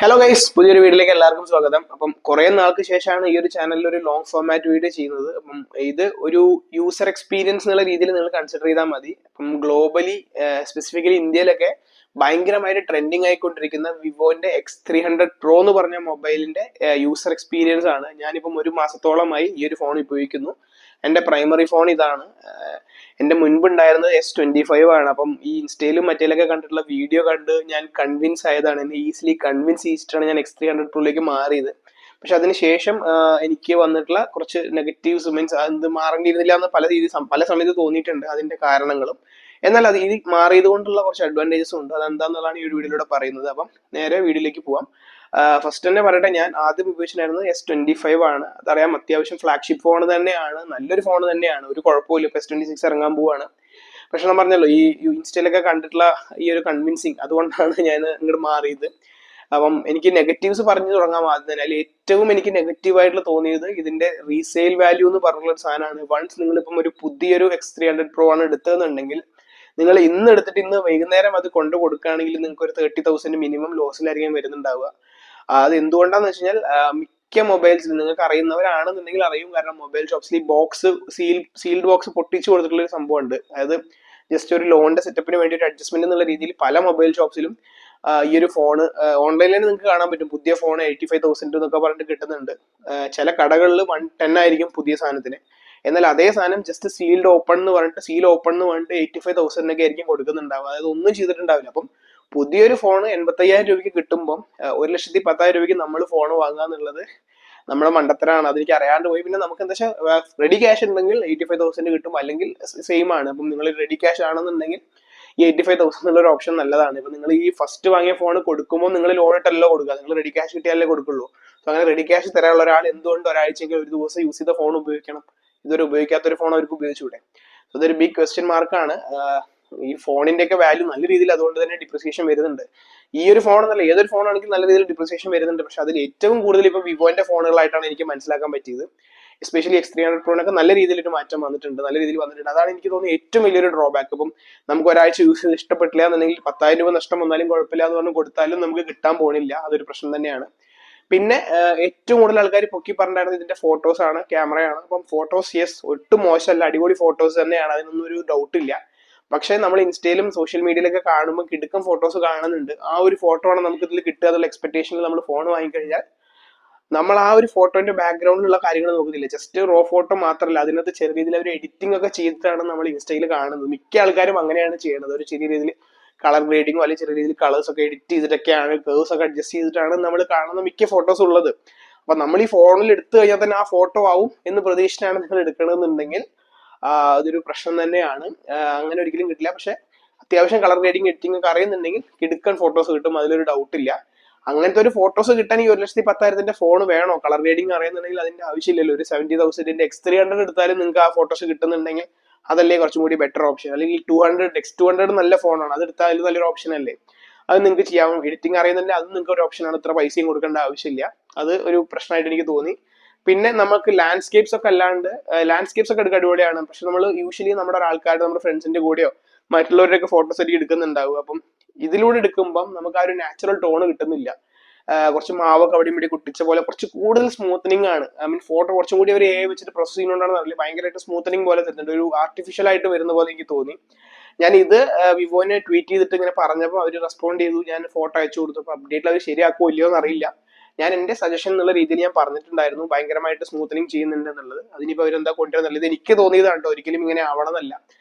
Hello guys, പുതിയൊരു വീഡിയോയിലേക്ക് എല്ലാവർക്കും സ്വാഗതം. അപ്പം കുറെ നാൾക്ക് ശേഷമാണ് ഈ ഒരു ചാനലിൽ ഒരു ലോങ് ഫോർമാറ്റ് വീഡിയോ ചെയ്യുന്നത്. അപ്പം ഇത് ഒരു യൂസർ എക്സ്പീരിയൻസ് എന്നുള്ള രീതിയിൽ നിങ്ങൾ കൺസിഡർ ചെയ്താൽ മതി. അപ്പം ഗ്ലോബലി സ്പെസിഫിക്കലി ഇന്ത്യയിലൊക്കെ ഭയങ്കരമായിട്ട് ട്രെൻഡിങ് ആയിക്കൊണ്ടിരിക്കുന്ന വിവോന്റെ X300 Pro എന്ന് പറഞ്ഞ മൊബൈലിന്റെ യൂസർ എക്സ്പീരിയൻസ് ആണ്. ഞാനിപ്പം ഒരു മാസത്തോളമായി ഈ ഒരു ഫോൺ ഉപയോഗിക്കുന്നു. എൻ്റെ പ്രൈമറി ഫോൺ ഇതാണ്. എൻ്റെ മുൻപുണ്ടായിരുന്നത് S25 ആണ്. അപ്പം ഈ ഇൻസ്റ്റയിലും മറ്റേലൊക്കെ കണ്ടിട്ടുള്ള വീഡിയോ കണ്ട് ഞാൻ കൺവിൻസ് ആയതാണ്. എന്നെ ഈസിലി കൺവിൻസ് ചെയ്തിട്ടാണ് ഞാൻ X300 Pro മാറിയത്. പക്ഷെ അതിനുശേഷം എനിക്ക് വന്നിട്ടുള്ള കുറച്ച് നെഗറ്റീവ്സ് മീൻസ് അത് മാറേണ്ടിയിരുന്നില്ല എന്ന് പല സമയത്ത് തോന്നിയിട്ടുണ്ട്, അതിന്റെ കാരണങ്ങളും. എന്നാൽ അത് ഇത് മാറിയത് കൊണ്ടുള്ള കുറച്ച് അഡ്വാൻറ്റേജസും ഉണ്ട്. അതെന്താന്നുള്ളതാണ് ഈ ഒരു വീഡിയോയിലൂടെ പറയുന്നത്. അപ്പം നേരെ വീഡിയോയിലേക്ക് പോവാം. ഫസ്റ്റ് തന്നെ പറയട്ടെ, ഞാൻ ആദ്യം ഉപയോഗിച്ചിട്ടുണ്ടായിരുന്നത് S25 ആണ്. അതറിയാം, അത്യാവശ്യം ഫ്ലാഗ്ഷിപ്പ് ഫോൺ തന്നെയാണ്, നല്ലൊരു ഫോൺ തന്നെയാണ്, ഒരു കുഴപ്പമില്ല. ഇപ്പൊ S26 ഇറങ്ങാൻ പോവാണ്. പക്ഷെ ഞാൻ പറഞ്ഞല്ലോ, ഈ ഇൻസ്റ്റയിലൊക്കെ കണ്ടിട്ടുള്ള ഈ ഒരു കൺവിൻസിങ്, അതുകൊണ്ടാണ് ഞാൻ ഇങ്ങോട്ട് മാറിയത്. അപ്പം എനിക്ക് നെഗറ്റീവ്സ് പറഞ്ഞു തുടങ്ങാം ആദ്യം തന്നെ. അതിൽ ഏറ്റവും എനിക്ക് നെഗറ്റീവ് ആയിട്ട് തോന്നിയത് ഇതിന്റെ റീസെയിൽ വാല്യൂ എന്ന് പറഞ്ഞുള്ള ഒരു സാധനമാണ്. വൺസ് നിങ്ങളിപ്പം ഒരു പുതിയൊരു X300 Pro ആണ് എടുത്തതെന്നുണ്ടെങ്കിൽ, നിങ്ങൾ ഇന്ന് എടുത്തിട്ട് ഇന്ന് വൈകുന്നേരം അത് കൊണ്ടു കൊടുക്കുകയാണെങ്കിൽ നിങ്ങൾക്ക് ഒരു 30,000 മിനിമം ലോസിലായിരിക്കും വരുന്നുണ്ടാവുക. അത് എന്തുകൊണ്ടാന്ന് വെച്ച് കഴിഞ്ഞാൽ മിക്ക മൊബൈൽസിൽ നിങ്ങൾക്ക് അറിയുന്നവരാണെന്നുണ്ടെങ്കിൽ അറിയും. കാരണം മൊബൈൽ ഷോപ്സിൽ ഈ ബോക്സ് സീൽഡ് ബോക്സ് പൊട്ടിച്ചു കൊടുത്തിട്ടുള്ള ഒരു സംഭവം ഉണ്ട്. അതായത് ജസ്റ്റ് ഒരു ലോണിന്റെ സെറ്റപ്പിന് വേണ്ടി ഒരു അഡ്ജസ്റ്റ്മെന്റ് എന്നുള്ള രീതിയിൽ പല മൊബൈൽ ഷോപ്സിലും ഈ ഒരു ഫോണ് ഓൺലൈനിൽ നിങ്ങൾക്ക് കാണാൻ പറ്റും. പുതിയ ഫോൺ 85,000 എന്നൊക്കെ പറഞ്ഞിട്ട് കിട്ടുന്നുണ്ട്. ചില കടകളിൽ 110 ആയിരിക്കും പുതിയ സാധനത്തിന്. എന്നാൽ അതേ സാധനം ജസ്റ്റ് സീൽ ഓപ്പൺ എന്ന് പറഞ്ഞിട്ട് 85,000 ഒക്കെ ആയിരിക്കും കൊടുക്കുന്നുണ്ടാവുക. അതായത് ഒന്നും ചെയ്തിട്ടുണ്ടാവില്ല. അപ്പം പുതിയൊരു ഫോൺ 85,000 രൂപയ്ക്ക് കിട്ടുമ്പോൾ 1,10,000 രൂപയ്ക്ക് നമ്മൾ ഫോൺ വാങ്ങുക എന്നുള്ളത് നമ്മുടെ മണ്ടത്തരാണ്. അതെനിക്ക് അറിയാണ്ട് പോയി. പിന്നെ നമുക്ക് എന്താ വെച്ചാൽ റെഡി ക്യാഷ് ഉണ്ടെങ്കിൽ 85,000 കിട്ടും, അല്ലെങ്കിൽ സെയിം ആണ്. അപ്പം നിങ്ങൾ റെഡി ക്യാഷ് ആണെന്നുണ്ടെങ്കിൽ ഈ 85,000 എന്നുള്ള ഒരു ഓപ്ഷൻ നല്ലതാണ്. ഇപ്പൊ നിങ്ങൾ ഈ ഫസ്റ്റ് വാങ്ങിയ ഫോൺ കൊടുക്കുമ്പോൾ നിങ്ങൾ ലോൺ ഇട്ടല്ലോ കൊടുക്കുക, നിങ്ങൾ റെഡി ക്യാഷ് കിട്ടിയാലേ കൊടുക്കുള്ളൂ. സോ അങ്ങനെ റെഡി ക്യാഷ് തരാനുള്ള ഒരാൾ എന്തുകൊണ്ട് ഒരാഴ്ചയെങ്കിൽ ഒരു ദിവസം യൂസ് ചെയ്ത ഫോൺ ഉപയോഗിക്കണം? ഇതൊരു ഉപയോഗിക്കാത്തൊരു ഫോൺ അവർക്ക് ഉപയോഗിച്ചുകൂടെ? സോ ഇതൊരു ബിഗ് ക്വസ്റ്റ്യൻ മാർക്കാണ്. ഈ ഫോണിന്റെ ഒക്കെ വാല്യൂ നല്ല രീതിയിൽ അതുകൊണ്ട് തന്നെ ഡിപ്രിസിയേഷൻ വരുന്നുണ്ട്. ഈ ഒരു ഫോൺ എന്നല്ല, ഏതൊരു ഫോൺ ആണെങ്കിലും നല്ല രീതിയിൽ ഡിപ്രിസിയേഷൻ വരുന്നുണ്ട്. പക്ഷെ അതിൽ ഏറ്റവും കൂടുതൽ ഇപ്പൊ വിവോന്റെ ഫോണുകളായിട്ടാണ് എനിക്ക് മനസ്സിലാക്കാൻ പറ്റിയത്. എസ്പെഷ്യലി X300 Pro നല്ല രീതിയിൽ ഒരു മാറ്റം വന്നിട്ടുണ്ട്, നല്ല രീതിയിൽ വന്നിട്ടുണ്ട്. അതാണ് എനിക്ക് തോന്നുന്നത് ഏറ്റവും വലിയൊരു ഡ്രോബാക്ക്. ഇപ്പം നമുക്ക് ഒരാഴ്ച യൂസ് ചെയ്ത് ഇഷ്ടപ്പെട്ടില്ല എന്നുണ്ടെങ്കിൽ 10,000 രൂപ നഷ്ടം വന്നാലും കുഴപ്പമില്ല എന്ന് പറഞ്ഞ് കൊടുത്താലും നമുക്ക് കിട്ടാൻ പോണില്ല. അതൊരു പ്രശ്നം തന്നെയാണ്. പിന്നെ ഏറ്റവും കൂടുതൽ ആൾക്കാർ പൊക്കി പറഞ്ഞിട്ടുണ്ടായിരുന്നത് ഇതിന്റെ ഫോട്ടോസ് ആണ്, ക്യാമറയാണ്. അപ്പം ഫോട്ടോസ് യെസ്, ഒട്ടും മോശമല്ല, അടിപൊളി ഫോട്ടോസ് തന്നെയാണ്, അതിനൊന്നും ഒരു ഡൗട്ട് ഇല്ല. പക്ഷെ നമ്മൾ ഇൻസ്റ്റയിലും സോഷ്യൽ മീഡിയയിലൊക്കെ കാണുമ്പോൾ കിടുക്കം ഫോട്ടോസ് കാണുന്നുണ്ട്. ആ ഒരു ഫോട്ടോ ആണ് നമുക്ക് ഇതിൽ കിട്ടുക എന്നുള്ള എക്സ്പെക്ടേഷനിൽ നമ്മൾ ഫോൺ വാങ്ങിക്കഴിഞ്ഞാൽ നമ്മൾ ആ ഒരു ഫോട്ടോന്റെ ബാക്ക്ഗ്രൗണ്ടിലുള്ള കാര്യങ്ങൾ നോക്കുന്നില്ല. ജസ്റ്റ് റോ ഫോട്ടോ മാത്രമല്ല, അതിനകത്ത് ചെറിയ രീതിയിൽ അവർ എഡിറ്റിംഗ് ഒക്കെ ചെയ്തിട്ടാണ് നമ്മൾ ഇൻസ്റ്റയിൽ കാണുന്നത്. മിക്ക ആൾക്കാരും അങ്ങനെയാണ് ചെയ്യുന്നത്. ഒരു ചെറിയ രീതിയിൽ കളർ ഗ്രേഡിങ്ങോ അല്ലെങ്കിൽ ചെറിയ രീതിയിൽ കളേഴ്സ് ഒക്കെ എഡിറ്റ് ചെയ്തിട്ടൊക്കെയാണ്, കേഴ്സ് ഒക്കെ അഡ്ജസ്റ്റ് ചെയ്തിട്ടാണ് നമ്മൾ കാണുന്ന മിക്ക ഫോട്ടോസ് ഉള്ളത്. അപ്പൊ നമ്മൾ ഈ ഫോണിൽ എടുത്തു കഴിഞ്ഞാൽ തന്നെ ആ ഫോട്ടോ ആവും എന്ന് പ്രതീക്ഷിച്ചാണ് നിങ്ങൾ എടുക്കണമെന്നുണ്ടെങ്കിൽ അതൊരു പ്രശ്നം തന്നെയാണ്. അങ്ങനെ ഒരിക്കലും കിട്ടില്ല. പക്ഷെ അത്യാവശ്യം കളർ ഗ്രേഡിങ് എഡിറ്റിംഗ് ഒക്കെ അറിയുന്നുണ്ടെങ്കിൽ കിടുക്കൻ ഫോട്ടോസ് കിട്ടും, അതിലൊരു ഡൗട്ട് ഇല്ല. അങ്ങനത്തെ ഒരു ഫോട്ടോസ് കിട്ടാൻ ഈ 1,10,000 ഫോൺ വേണോ? കളർ ഗ്രേഡിങ് അറിയുന്നുണ്ടെങ്കിൽ അതിന്റെ ആവശ്യമില്ലല്ലോ. ഒരു 70,000 X300 എടുത്താലും നിങ്ങൾക്ക് ആ ഫോട്ടോസ് കിട്ടുന്നുണ്ടെങ്കിൽ അതല്ലേ കുറച്ചും കൂടി ബെറ്റർ ഓപ്ഷൻ. അല്ലെങ്കിൽ X200 നല്ല ഫോണാണ്, അത് എടുത്താലും നല്ലൊരു ഓപ്ഷൻ അല്ലേ? അത് നിങ്ങൾക്ക് ചെയ്യാം. എഡിറ്റിംഗ് അറിയുന്നുണ്ടെങ്കിൽ അത് നിങ്ങൾക്ക് ഒരു ഓപ്ഷനാണ്, ഇത്ര പൈസയും കൊടുക്കേണ്ട ആവശ്യമില്ല. അത് ഒരു പ്രശ്നമായിട്ട് എനിക്ക് തോന്നി. പിന്നെ നമുക്ക് ലാൻഡ്സ്കേപ്സ് ഒക്കെ ലാൻഡ്സ്കേപ്സ് ഒക്കെ എടുക്കാൻ അടിപൊളിയാണ്. പക്ഷെ നമ്മൾ യൂഷ്വലി നമ്മുടെ ആൾക്കാരുടെ, നമ്മുടെ ഫ്രണ്ട്സിന്റെ കൂടെയോ മറ്റുള്ളവരുടെയൊക്കെ ഫോട്ടോസ് ഒക്കെ എടുക്കുന്നുണ്ടാവും. അപ്പം ഇതിലൂടെ എടുക്കുമ്പം നമുക്ക് ആ ഒരു നാച്ചുറൽ ടോൺ കിട്ടുന്നില്ല. കുറച്ച് മാവൊക്കെ അവിടെ ഇവിടെ കുട്ടിച്ച പോലെ കുറച്ച് കൂടുതൽ സ്മൂത്തനിങ് ആണ്. ഐ മീൻ ഫോട്ടോ കുറച്ചും കൂടി അവർ AI വെച്ചിട്ട് പ്രോസസ് ചെയ്യുന്നതുകൊണ്ടാണ് അറിയില്ല, ഭയങ്കരമായിട്ട് സ്മൂത്തനിങ് പോലെ തരുന്നുണ്ട്, ഒരു ആർട്ടിഫിഷ്യൽ ആയിട്ട് വരുന്ന പോലെ എനിക്ക് തോന്നി. ഞാൻ ഇത് വിവോനെ ട്വീറ്റ് ചെയ്തിട്ട് ഇങ്ങനെ പറഞ്ഞപ്പോൾ അവർ റെസ്പോണ്ട് ചെയ്തു. ഞാൻ ഫോട്ടോ അയച്ചു കൊടുത്തു. അപ്പോൾ അപ്ഡേറ്റിൽ അവർ ശരിയാക്കുമോ ഇല്ലയോ എന്നറിയില്ല. ഞാൻ എന്റെ സജഷൻ എന്നുള്ള രീതിയിൽ ഞാൻ പറഞ്ഞിട്ടുണ്ടായിരുന്നു ഭയങ്കരമായിട്ട് സ്മൂത്തനിങ് ചെയ്യുന്നുണ്ട് എന്നുള്ളത്. അതിനിപ്പോൾ അവരെന്താ കൊണ്ടുവരുന്നത് എനിക്ക് തോന്നിയതാണ് കേട്ടോ, ഒരിക്കലും ഇങ്ങനെ ആവണമെന്നല്ല.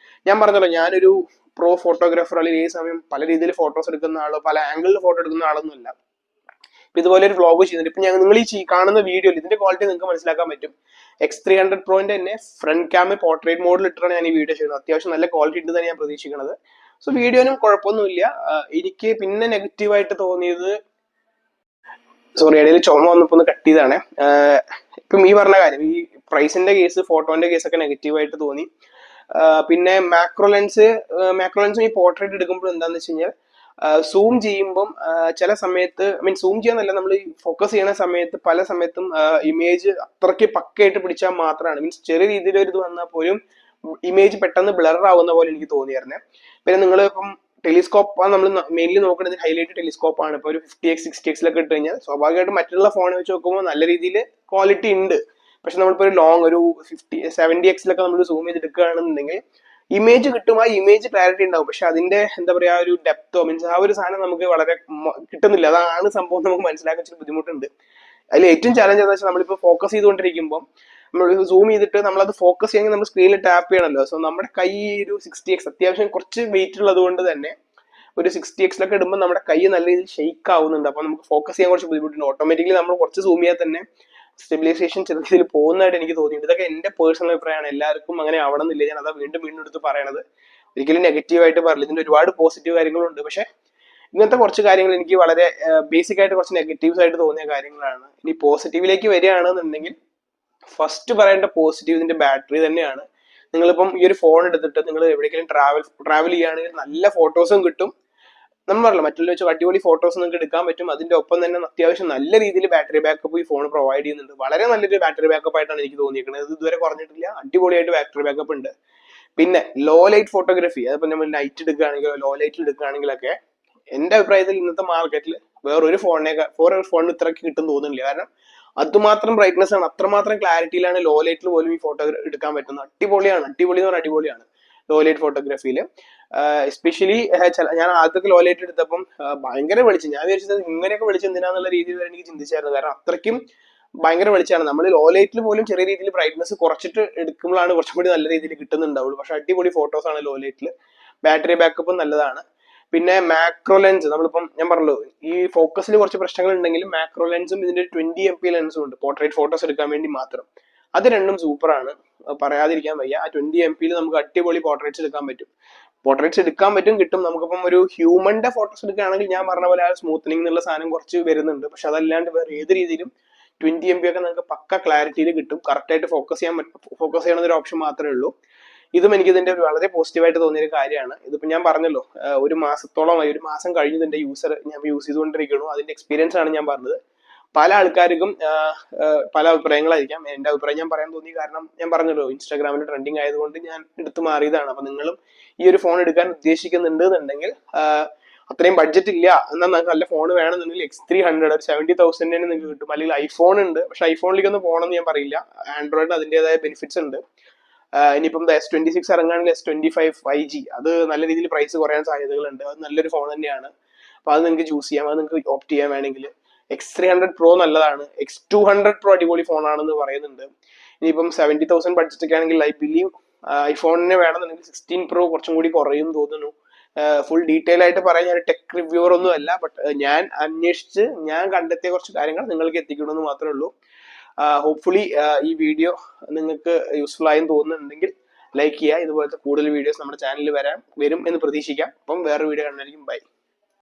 ഞാൻ പറഞ്ഞല്ലോ, ഞാനൊരു പ്രോ ഫോട്ടോഗ്രാഫർ അല്ലെങ്കിൽ ഈ സമയം പല രീതിയിൽ ഫോട്ടോസ് എടുക്കുന്ന ആളോ പല ആംഗിളിൽ ഫോട്ടോ എടുക്കുന്ന ആളൊന്നുമല്ല. ഇപ്പൊ ഇതുപോലെ ഒരു വ്ളോഗ് ചെയ്യുന്നുണ്ട്. ഇപ്പൊ നിങ്ങൾ ഈ കാണുന്ന വീഡിയോയിൽ ഇതിന്റെ ക്വാളിറ്റി നിങ്ങൾക്ക് മനസ്സിലാക്കാൻ പറ്റും. X300 Pro തന്നെ ഫ്രണ്ട് ക്യാമറ പോർട്രേറ്റ് മോഡിൽ ഇട്ടാണ് ഞാൻ ഈ വീഡിയോ ചെയ്യുന്നത്. അത്യാവശ്യം നല്ല ക്വാളിറ്റി ഉണ്ട് തന്നെ ഞാൻ പ്രതീക്ഷിക്കുന്നത്. സോ വീഡിയോനും കുഴപ്പമൊന്നുമില്ല. എനിക്ക് പിന്നെ നെഗറ്റീവായിട്ട് തോന്നിയത്, സോറി ഇടയിൽ ചുമ വന്നപ്പോ ഒന്ന് കട്ട് ചെയ്താണ്. ഇപ്പം ഈ പറഞ്ഞ കാര്യം, ഈ പ്രൈസിന്റെ കേസ്, ഫോട്ടോന്റെ കേസൊക്കെ നെഗറ്റീവായിട്ട് തോന്നി. പിന്നെ മാക്രോ ലെൻസും ഈ പോർട്രേറ്റ് എടുക്കുമ്പോൾ എന്താന്ന് വെച്ച് കഴിഞ്ഞാൽ സൂം ചെയ്യുമ്പം ചില സമയത്ത്, സൂം ചെയ്യാന്നല്ല, നമ്മൾ ഫോക്കസ് ചെയ്യുന്ന സമയത്ത് പല സമയത്തും ഇമേജ് അത്രയ്ക്ക് പക്കയായിട്ട് പിടിച്ചാൽ മാത്രമാണ്, ചെറിയ രീതിയിൽ ഒരു ഇത് വന്നാൽ പോലും ഇമേജ് പെട്ടെന്ന് ബ്ലർ ആവുന്ന പോലെ എനിക്ക് തോന്നിയായിരുന്നേ. പിന്നെ നിങ്ങൾ ഇപ്പം ടെലിസ്കോപ്പ് നമ്മൾ മെയിൻലി നോക്കുന്നത് ഹൈലൈറ്റ് ടെലിസ്കോപ്പ് ആണ്. ഇപ്പോൾ ഒരു 50x 60x ഇട്ട് കഴിഞ്ഞാൽ സ്വാഭാവികമായിട്ടും മറ്റുള്ള ഫോൺ വെച്ച് നോക്കുമ്പോൾ നല്ല രീതിയിൽ ക്വാളിറ്റി ഉണ്ട്. പക്ഷെ നമ്മളിപ്പോൾ ഒരു ലോങ് ഒരു 70x നമ്മൾ സൂം ചെയ്ത് എടുക്കുകയാണെന്നുണ്ടെങ്കിൽ ഇമേജ് കിട്ടും, ആ ഇമേജ് ക്ലാരിറ്റി ഉണ്ടാവും. പക്ഷെ അതിന്റെ എന്താ പറയാ ഒരു ഡെപ്തോ മീൻസ് ആ ഒരു സാധനം നമുക്ക് വളരെ കിട്ടുന്നില്ല. അതാണ് സംഭവം, നമുക്ക് മനസ്സിലാക്കാൻ ഇച്ചിരി ബുദ്ധിമുട്ടുണ്ട്. അതിൽ ഏറ്റവും ചലഞ്ച് എന്താ വെച്ചാൽ നമ്മളിപ്പോൾ ഫോക്കസ് ചെയ്തുകൊണ്ടിരിക്കുമ്പോൾ നമ്മൾ സൂം ചെയ്തിട്ട് നമ്മളത് ഫോക്കസ് ചെയ്യണമെങ്കിൽ നമ്മൾ സ്ക്രീനിൽ ടാപ്പ് ചെയ്യണമല്ലോ. സോ നമ്മുടെ കൈ ഒരു 60x അത്യാവശ്യം കുറച്ച് വെയിറ്റ് ഉള്ളത് കൊണ്ട് തന്നെ ഒരു 60x ഇടുമ്പോൾ നമ്മുടെ കൈ നല്ല രീതിയിൽ ഷെയ്ക്ക് ആവുന്നുണ്ട്. അപ്പൊ നമുക്ക് ഫോക്കസ് ചെയ്യാൻ കുറച്ച് ബുദ്ധിമുട്ടുണ്ട്. ഓട്ടോമാറ്റിക്കലി നമ്മൾ കുറച്ച് സൂം ചെയ്യാൻ തന്നെ സ്റ്റെബിലൈസേഷൻ ചെറിയ രീതിയിൽ പോകുന്നതായിട്ട് എനിക്ക് തോന്നിയിട്ടുണ്ട്. ഇതൊക്കെ എന്റെ പേഴ്സണൽ അഭിപ്രായമാണ്, എല്ലാവർക്കും അങ്ങനെ ആവണമെന്നില്ല. ഞാൻ അതാ വീണ്ടും വീണ്ടും എടുത്ത് പറയണത്. ഒരിക്കലും നെഗറ്റീവായിട്ട് പറയില്ല, ഇതിന്റെ ഒരുപാട് പോസിറ്റീവ് കാര്യങ്ങളുണ്ട്. പക്ഷെ ഇങ്ങനത്തെ കുറച്ച് കാര്യങ്ങൾ എനിക്ക് വളരെ ബേസിക് ആയിട്ട് കുറച്ച് നെഗറ്റീവ്സ് ആയിട്ട് തോന്നിയ കാര്യങ്ങളാണ്. ഇനി പോസിറ്റീവിലേക്ക് വരികയാണെന്നുണ്ടെങ്കിൽ ഫസ്റ്റ് പറയേണ്ട പോസിറ്റീവ് ഇതിന്റെ ബാറ്ററി തന്നെയാണ്. നിങ്ങളിപ്പം ഈ ഒരു ഫോൺ എടുത്തിട്ട് നിങ്ങൾ എവിടേക്കെങ്കിലും ട്രാവൽ ചെയ്യുകയാണെങ്കിൽ നല്ല ഫോട്ടോസും കിട്ടും. നമ്മൾ പറഞ്ഞില്ല മറ്റുള്ള വെച്ച് അടിപൊളി ഫോട്ടോസ് നിങ്ങൾക്ക് എടുക്കാൻ പറ്റും. അതിന്റെ ഒപ്പം തന്നെ അത്യാവശ്യം നല്ല രീതിയിൽ ബാറ്ററി ബാക്കപ്പ് ഈ ഫോൺ പ്രൊവൈഡ് ചെയ്യുന്നുണ്ട്. വളരെ നല്ലൊരു ബാറ്ററി ബാക്കപ്പ് ആയിട്ടാണ് എനിക്ക് തോന്നിയിരിക്കുന്നത്. ഇത് ഇതുവരെ കുറഞ്ഞിട്ടില്ല, അടിപൊളിയായിട്ട് ബാറ്ററി ബാക്കപ്പ് ഉണ്ട്. പിന്നെ ലോ ലൈറ്റ് ഫോട്ടോഗ്രാഫി, അതിപ്പോ നമ്മൾ നൈറ്റ് എടുക്കുകയാണെങ്കിലോ ലോ ലൈറ്റിൽ എടുക്കുകയാണെങ്കിലൊക്കെ എന്റെ അഭിപ്രായത്തിൽ ഇന്നത്തെ മാർക്കറ്റിൽ വേറൊരു ഫോണിന് ഇത്രയ്ക്ക് കിട്ടും തോന്നുന്നില്ല. കാരണം അതുമാത്രം ബ്രൈറ്റ്നസ് ആണ്, അത്രമാത്രം ക്ലാരിറ്റിയിലാണ് ലോ ലൈറ്റിൽ പോലും ഈ ഫോട്ടോ എടുക്കാൻ പറ്റുന്നത്. അടിപൊളിയാണ്, അടിപൊളി എന്ന് പറഞ്ഞാൽ അടിപൊളിയാണ് ലോ ലൈറ്റ് ഫോട്ടോഗ്രാഫിയിൽ. എസ്പെഷ്യലി ഞാൻ ആദ്യമൊക്കെ ലോ ലൈറ്റ് എടുത്തപ്പം ഭയങ്കര വെളിച്ചം, ഞാൻ വിചാരിച്ചത് ഇങ്ങനെയൊക്കെ വെളിച്ചം എന്തിനാന്നുള്ള രീതിയിൽ വരെ എനിക്ക് ചിന്തിച്ചായിരുന്നു. കാരണം അത്രയ്ക്കും ഭയങ്കര വെളിച്ചമാണ്. നമ്മൾ ലോ ലൈറ്റിൽ പോലും ചെറിയ രീതിയിൽ ബ്രൈറ്റ്നസ് കുറച്ചിട്ട് എടുക്കുമ്പോഴാണ് കുറച്ചും കൂടി നല്ല രീതിയിൽ കിട്ടുന്നുണ്ടാവുള്ളൂ. പക്ഷെ അടിപൊളി ഫോട്ടോസ് ആണ് ലോ ലൈറ്റിൽ. ബാറ്ററി ബാക്കപ്പും നല്ലതാണ്. പിന്നെ മാക്രോ ലെൻസ്, നമ്മളിപ്പം ഞാൻ പറഞ്ഞല്ലോ ഈ ഫോക്കസിൽ കുറച്ച് പ്രശ്നങ്ങൾ ഉണ്ടെങ്കിലും മാക്രോ ലെൻസും ഇതിന്റെ 20MP ലെൻസും ഉണ്ട് പോർട്രേറ്റ് ഫോട്ടോസ് എടുക്കാൻ വേണ്ടി മാത്രം. അത് രണ്ടും സൂപ്പറാണ്, പറയാതിരിക്കാൻ വയ്യ. ആ 20MP നമുക്ക് അടിപൊളി പോർട്രേറ്റ്സ് എടുക്കാൻ പറ്റും കിട്ടും. നമുക്കിപ്പം ഒരു ഹ്യൂമന്റെ ഫോട്ടോസ് എടുക്കുകയാണെങ്കിൽ ഞാൻ പറഞ്ഞ പോലെ ആ സ്മൂത്തനിങ് എന്നുള്ള സാധനം കുറച്ച് വരുന്നുണ്ട്. പക്ഷെ അതല്ലാണ്ട് വേറെ ഏത് രീതിയിലും 20MP ഒക്കെ നമുക്ക് പക്ക ക്ലാരിറ്റിയിൽ കിട്ടും. കറക്റ്റ് ആയിട്ട് ഫോക്കസ് ചെയ്യണ ഒരു ഓപ്ഷൻ മാത്രമേ ഉള്ളൂ. ഇതും എനിക്ക് ഇതിന്റെ ഒരു വളരെ പോസിറ്റീവായിട്ട് തോന്നിയ ഒരു കാര്യമാണ്. ഇതിപ്പോ ഞാൻ പറഞ്ഞല്ലോ ഒരു മാസത്തോളമായി, ഒരു മാസം കഴിഞ്ഞ് ഇതിന്റെ ഞാൻ യൂസ് ചെയ്തുകൊണ്ടിരിക്കുന്നു. അതിന്റെ എക്സ്പീരിയൻസ് ആണ് ഞാൻ പറഞ്ഞത്. പല ആൾക്കാർക്കും പല അഭിപ്രായങ്ങളായിരിക്കാം. എന്റെ അഭിപ്രായം ഞാൻ പറയാൻ തോന്നി കാരണം ഞാൻ പറഞ്ഞല്ലോ ഇൻസ്റ്റാഗ്രാമിൽ ട്രെൻഡിങ് ആയതുകൊണ്ട് ഞാൻ എടുത്തു മാറിയതാണ്. അപ്പൊ നിങ്ങളും ഈ ഒരു ഫോൺ എടുക്കാൻ ഉദ്ദേശിക്കുന്നുണ്ട് എന്നുണ്ടെങ്കിൽ അത്രയും ബഡ്ജറ്റ് ഇല്ല എന്നാൽ നിങ്ങൾക്ക് നല്ല ഫോൺ വേണമെന്നുണ്ടെങ്കിൽ X300 ഒരു 70,000 നിങ്ങൾക്ക് കിട്ടും. അല്ലെങ്കിൽ ഐഫോൺ ഉണ്ട്, പക്ഷെ ഐഫോണിലേക്ക് ഒന്ന് പോകണമെന്ന് ഞാൻ പറയില്ല. ആൻഡ്രോയിഡിന് അതിൻ്റെതായ ബെനിഫിറ്റ്സ് ഉണ്ട്. ഇനിയിപ്പം S26 ഇറങ്ങുകയാണെങ്കിൽ S25 5G അത് നല്ല രീതിയിൽ പ്രൈസ് കുറയാൻ സാധ്യതകളുണ്ട്. അത് നല്ലൊരു ഫോൺ തന്നെയാണ്. അപ്പൊ അത് നിങ്ങൾക്ക് ചൂസ് ചെയ്യാം, അത് നിങ്ങൾക്ക് ഓപ്റ്റ് ചെയ്യാൻ വേണമെങ്കിൽ. X300 Pro നല്ലതാണ്, X200 Pro അടിപൊളി ഫോണാണെന്ന് പറയുന്നുണ്ട്. ഇനിയിപ്പം 70,000 ബഡ്ജറ്റ് ഒക്കെ ആണെങ്കിൽ ഐ ബിലീവ് ഐഫോണിനെ വേണമെന്നുണ്ടെങ്കിൽ 16 Pro കുറച്ചും കൂടി കുറയും തോന്നുന്നു. ഫുൾ ഡീറ്റെയിൽ ആയിട്ട് പറയാൻ ഞാൻ ടെക് റിവ്യൂവർ ഒന്നും അല്ല, ബട്ട് ഞാൻ അന്വേഷിച്ച് ഞാൻ കണ്ടെത്തിയ കുറച്ച് കാര്യങ്ങൾ നിങ്ങൾക്ക് എത്തിക്കണമെന്ന് മാത്രമേ ഉള്ളൂ. ഹോപ്പ്ഫുള്ളി ഈ വീഡിയോ നിങ്ങൾക്ക് യൂസ്ഫുൾ ആയെന്ന് തോന്നുന്നുണ്ടെങ്കിൽ ലൈക്ക് ചെയ്യുക. ഇതുപോലത്തെ കൂടുതൽ വീഡിയോസ് നമ്മുടെ ചാനലിൽ വരും എന്ന് പ്രതീക്ഷിക്കാം. അപ്പം വേറൊരു വീഡിയോ കണ്ടായിരിക്കും. ബൈ.